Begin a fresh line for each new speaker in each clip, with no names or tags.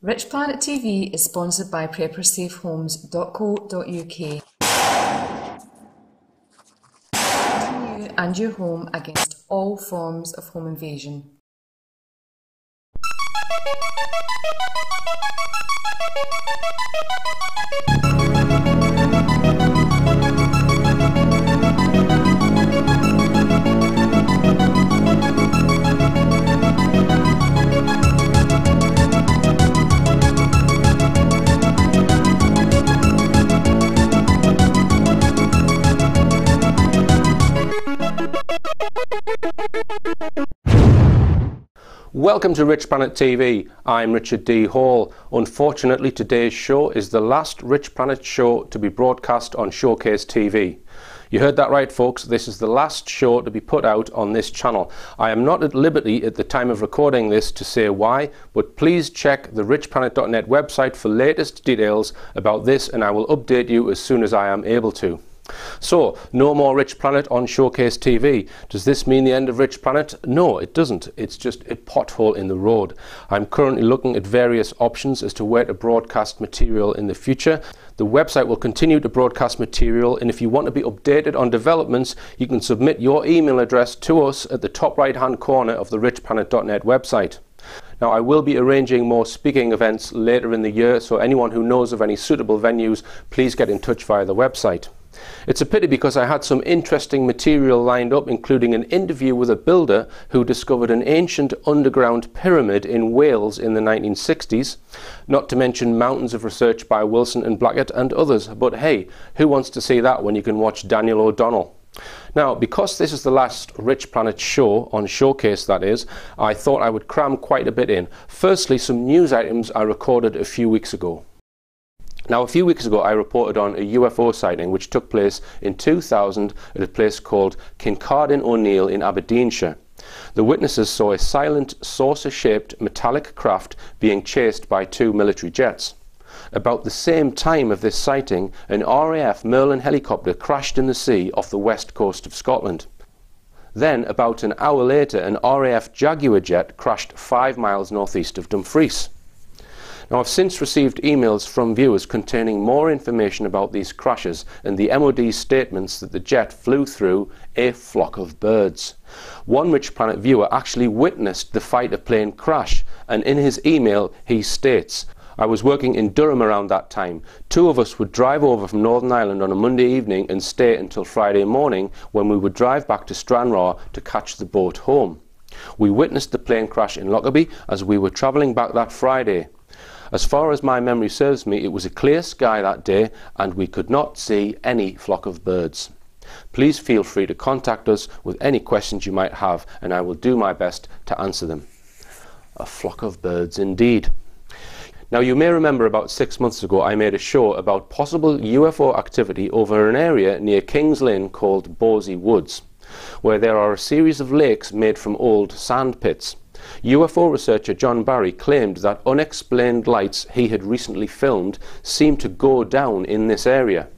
Richplanet TV is sponsored by preppersafehomes.co.uk. Protecting you and your home against all forms of home invasion.
Welcome to Richplanet TV. I'm Richard D. Hall. Unfortunately, today's show is the last Richplanet show to be broadcast on Showcase TV. You heard that right, folks. This is the last show to be put out on this channel. I am not at liberty at the time of recording this to say why, but please check the richplanet.net website for latest details about this, and I will update you as soon as I am able to. So, no more Richplanet on Showcase TV. Does this mean the end of Richplanet? No, it doesn't. It's just a pothole in the road. I'm currently looking at various options as to where to broadcast material in the future. The website will continue to broadcast material, and if you want to be updated on developments, you can submit your email address to us at the top right hand corner of the richplanet.net website. Now, I will be arranging more speaking events later in the year, so anyone who knows of any suitable venues, please get in touch via the website. It's a pity because I had some interesting material lined up, including an interview with a builder who discovered an ancient underground pyramid in Wales in the 1960s, not to mention mountains of research by Wilson Blackett and others. But hey, who wants to see that when you can watch Daniel O'Donnell? Now, because this is the last Richplanet show, on Showcase that is, I thought I would cram quite a bit in. Firstly, some news items I recorded a few weeks ago. Now, a few weeks ago I reported on a UFO sighting which took place in 2000 at a place called Kincardine O'Neill in Aberdeenshire. The witnesses saw a silent saucer-shaped metallic craft being chased by two military jets. About the same time of this sighting, an RAF Merlin helicopter crashed in the sea off the west coast of Scotland. Then, about an hour later, an RAF Jaguar jet crashed 5 miles northeast of Dumfries. Now, I've since received emails from viewers containing more information about these crashes and the MOD's statements that the jet flew through a flock of birds. One Richplanet viewer actually witnessed the fighter plane crash, and in his email he states, "I was working in Durham around that time. Two of us would drive over from Northern Ireland on a Monday evening and stay until Friday morning, when we would drive back to Stranraer to catch the boat home. We witnessed the plane crash in Lockerbie as we were travelling back that Friday. As far as my memory serves me, it was a clear sky that day and we could not see any flock of birds. Please feel free to contact us with any questions you might have, and I will do my best to answer them." A flock of birds indeed. Now, you may remember about 6 months ago I made a show about possible UFO activity over an area near Kings Lynn called Bawsey Woods, where there are a series of lakes made from old sand pits. UFO researcher John Barry claimed that unexplained lights he had recently filmed seemed to go down in this area.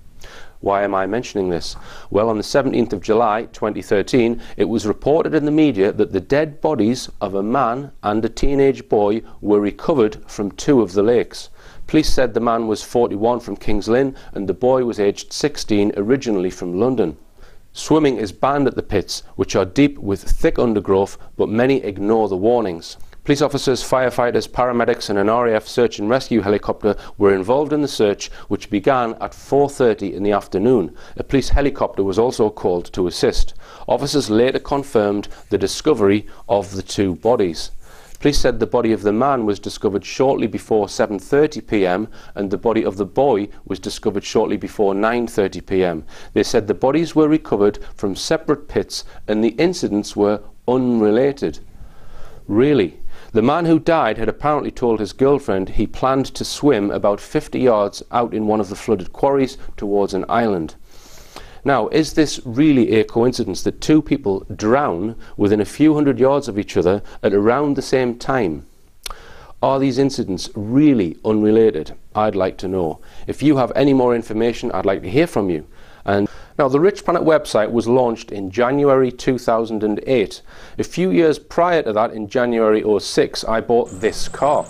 Why am I mentioning this? Well, on the 17th of July 2013, it was reported in the media that the dead bodies of a man and a teenage boy were recovered from two of the lakes. Police said the man was 41 from Kings Lynn and the boy was aged 16, originally from London. Swimming is banned at the pits, which are deep with thick undergrowth, but many ignore the warnings. Police officers, firefighters, paramedics and an RAF search and rescue helicopter were involved in the search, which began at 4:30 in the afternoon. A police helicopter was also called to assist. Officers later confirmed the discovery of the two bodies. Police said the body of the man was discovered shortly before 7:30 p.m. and the body of the boy was discovered shortly before 9:30 p.m. They said the bodies were recovered from separate pits and the incidents were unrelated. Really? The man who died had apparently told his girlfriend he planned to swim about 50 yards out in one of the flooded quarries towards an island. Now, is this really a coincidence that two people drown within a few hundred yards of each other at around the same time? Are these incidents really unrelated? I'd like to know. If you have any more information, I'd like to hear from you. And now, the Richplanet website was launched in January 2008. A few years prior to that, in January 2006, I bought this car.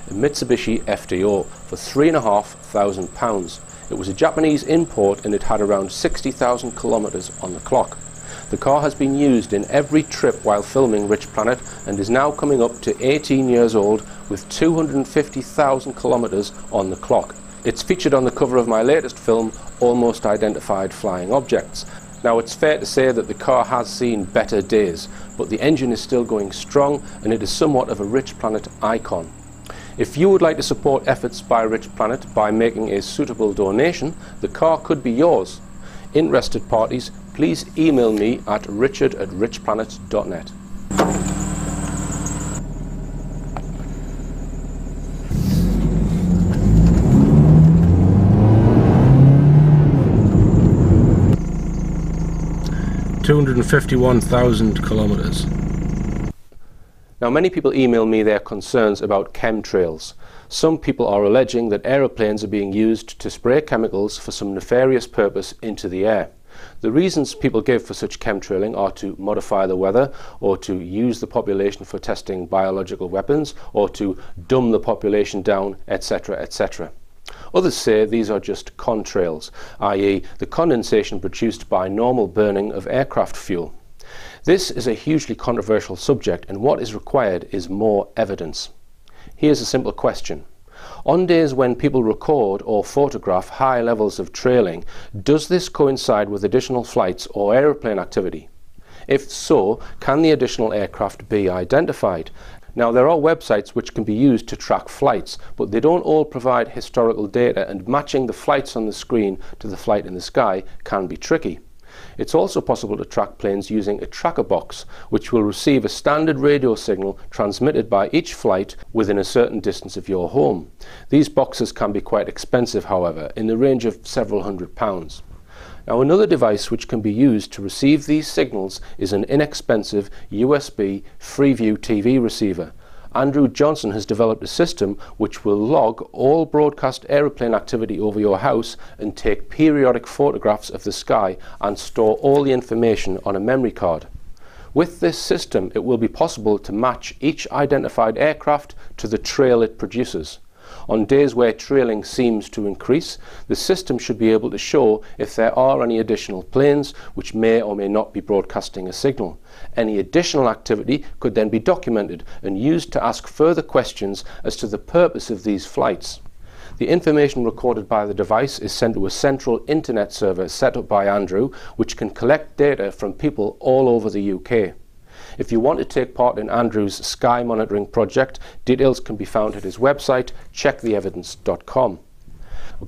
a Mitsubishi FDO, for £3,500. It was a Japanese import and it had around 60,000 kilometres on the clock. The car has been used in every trip while filming Richplanet and is now coming up to 18 years old with 250,000 kilometres on the clock. It's featured on the cover of my latest film, Almost Identified Flying Objects. Now, it's fair to say that the car has seen better days, but the engine is still going strong and it is somewhat of a Richplanet icon. If you would like to support efforts by Richplanet by making a suitable donation, the car could be yours. Interested parties, please email me at richard@richplanet.net. $251,000 kilometres. Now, many people email me their concerns about chemtrails. Some people are alleging that aeroplanes are being used to spray chemicals for some nefarious purpose into the air. The reasons people give for such chemtrailing are to modify the weather, or to use the population for testing biological weapons, or to dumb the population down, etc., etc. Others say these are just contrails, i.e. the condensation produced by normal burning of aircraft fuel. This is a hugely controversial subject, and what is required is more evidence. Here's a simple question. On days when people record or photograph high levels of trailing, does this coincide with additional flights or aeroplane activity? If so, can the additional aircraft be identified? Now, there are websites which can be used to track flights, but they don't all provide historical data, and matching the flights on the screen to the flight in the sky can be tricky. It's also possible to track planes using a tracker box, which will receive a standard radio signal transmitted by each flight within a certain distance of your home. These boxes can be quite expensive, however, in the range of several £100s. Now, another device which can be used to receive these signals is an inexpensive USB Freeview TV receiver. Andrew Johnson has developed a system which will log all broadcast aeroplane activity over your house and take periodic photographs of the sky and store all the information on a memory card. With this system, it will be possible to match each identified aircraft to the trail it produces. On days where trailing seems to increase, the system should be able to show if there are any additional planes which may or may not be broadcasting a signal. Any additional activity could then be documented and used to ask further questions as to the purpose of these flights. The information recorded by the device is sent to a central internet server set up by Andrew, which can collect data from people all over the UK. If you want to take part in Andrew's sky monitoring project, details can be found at his website, checktheevidence.com.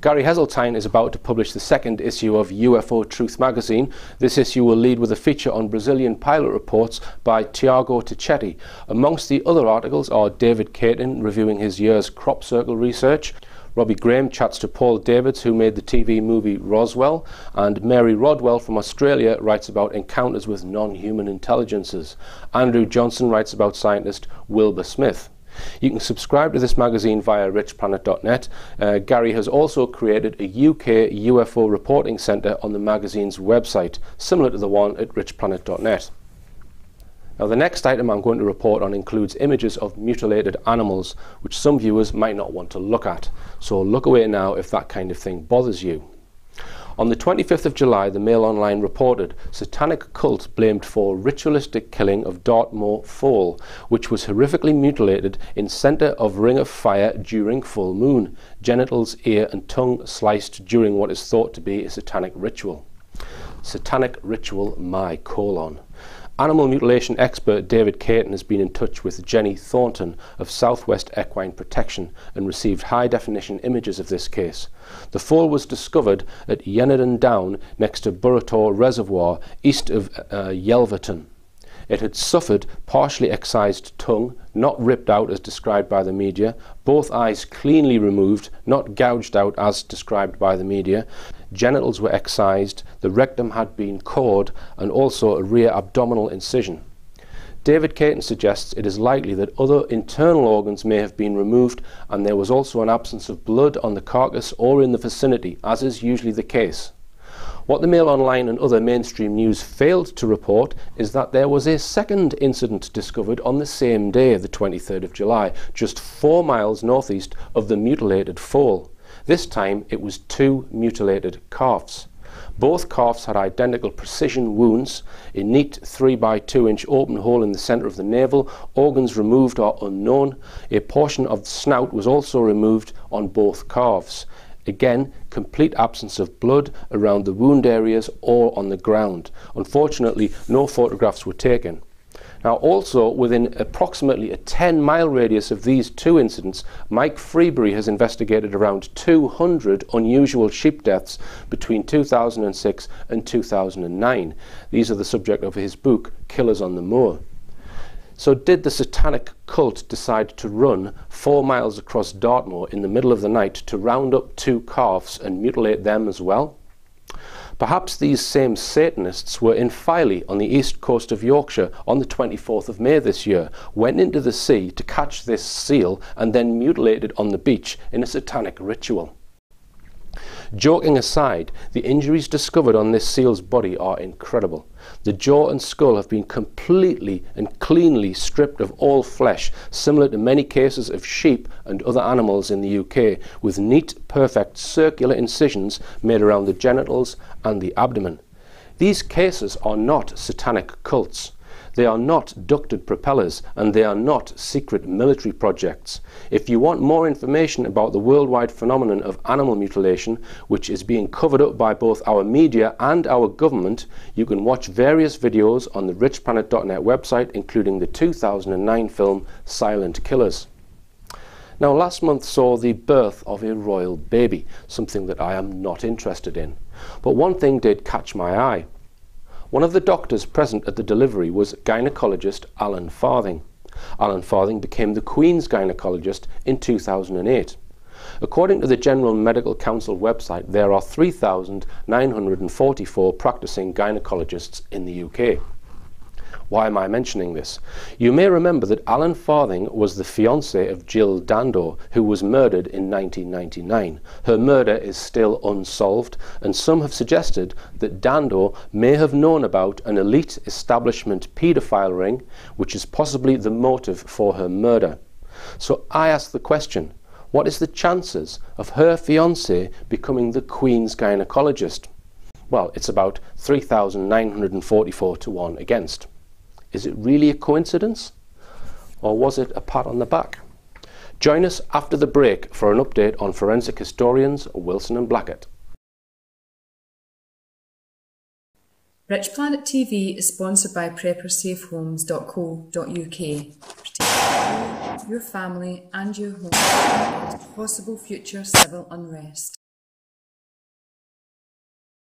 Gary Heseltine is about to publish the second issue of UFO Truth magazine. This issue will lead with a feature on Brazilian pilot reports by Tiago Tichetti. Amongst the other articles are David Caton reviewing his year's crop circle research, Robbie Graham chats to Paul Davids, who made the TV movie Roswell, and Mary Rodwell from Australia writes about encounters with non-human intelligences. Andrew Johnson writes about scientist Wilbur Smith. You can subscribe to this magazine via richplanet.net. Gary has also created a UK UFO reporting centre on the magazine's website, similar to the one at richplanet.net. Now, the next item I'm going to report on includes images of mutilated animals, which some viewers might not want to look at. So look away now if that kind of thing bothers you. On the 25th of July, the Mail Online reported satanic cult blamed for ritualistic killing of Dartmoor foal, which was horrifically mutilated in centre of ring of fire during full moon, genitals, ear and tongue sliced during what is thought to be a satanic ritual. Satanic ritual, my colon. Animal mutilation expert David Caton has been in touch with Jenny Thornton of Southwest Equine Protection and received high-definition images of this case. The foal was discovered at Yenadon Down next to Burrator Reservoir, east of Yelverton. It had suffered partially excised tongue, not ripped out as described by the media, both eyes cleanly removed, not gouged out as described by the media, genitals were excised, the rectum had been cored, and also a rear abdominal incision. David Caton suggests it is likely that other internal organs may have been removed, and there was also an absence of blood on the carcass or in the vicinity, as is usually the case. What the Mail Online and other mainstream news failed to report is that there was a second incident discovered on the same day, the 23rd of July, just 4 miles northeast of the mutilated foal. This time it was 2 mutilated calves. Both calves had identical precision wounds, a neat 3 by 2 inch open hole in the centre of the navel, organs removed are unknown. A portion of the snout was also removed on both calves. Again, complete absence of blood around the wound areas or on the ground. Unfortunately, no photographs were taken. Now, also within approximately a 10-mile radius of these 2 incidents, Mike Freebury has investigated around 200 unusual sheep deaths between 2006 and 2009. These are the subject of his book, Killers on the Moor. So did the satanic cult decide to run 4 miles across Dartmoor in the middle of the night to round up 2 calves and mutilate them as well? Perhaps these same Satanists were in Filey on the east coast of Yorkshire on the 24th of May this year, went into the sea to catch this seal and then mutilated on the beach in a satanic ritual. Joking aside, the injuries discovered on this seal's body are incredible. The jaw and skull have been completely and cleanly stripped of all flesh, similar to many cases of sheep and other animals in the UK, with neat, perfect circular incisions made around the genitals and the abdomen. These cases are not satanic cults. They are not ducted propellers, and they are not secret military projects. If you want more information about the worldwide phenomenon of animal mutilation, which is being covered up by both our media and our government, you can watch various videos on the richplanet.net website, including the 2009 film Silent Killers. Now, last month saw the birth of a royal baby, something that I am not interested in. But one thing did catch my eye. One of the doctors present at the delivery was gynaecologist Alan Farthing. Alan Farthing became the Queen's gynaecologist in 2008. According to the General Medical Council website, there are 3,944 practicing gynaecologists in the UK. Why am I mentioning this? You may remember that Alan Farthing was the fiancé of Jill Dando, who was murdered in 1999. Her murder is still unsolved, and some have suggested that Dando may have known about an elite establishment paedophile ring, which is possibly the motive for her murder. So I ask the question, what is the chances of her fiancé becoming the Queen's gynaecologist? Well, it's about 3,944 to 1 against. Is it really a coincidence? Or was it a pat on the back? Join us after the break for an update on forensic historians Wilson and Blackett.
Richplanet TV is sponsored by preppersafehomes.co.uk. Protect you, your family and your home against possible future civil unrest.